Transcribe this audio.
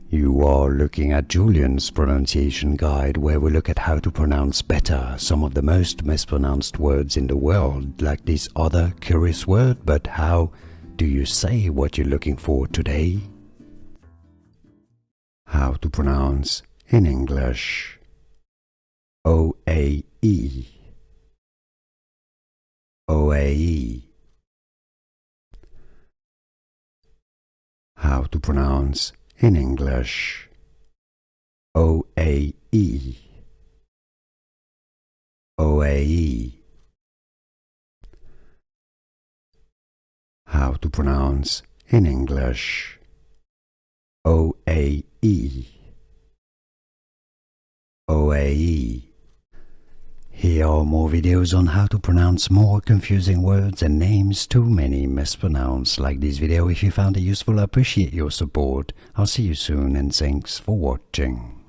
You are looking at Julian's pronunciation guide, where we look at how to pronounce better some of the most mispronounced words in the world, like this other curious word. But how do you say what you're looking for today? How to pronounce in English OAE. OAE. How to pronounce in English OAE. OAE. How to pronounce in English OAE. OAE. Here are more videos on how to pronounce more confusing words and names too many mispronounced. Like this video if you found it useful. I appreciate your support. I'll see you soon and thanks for watching.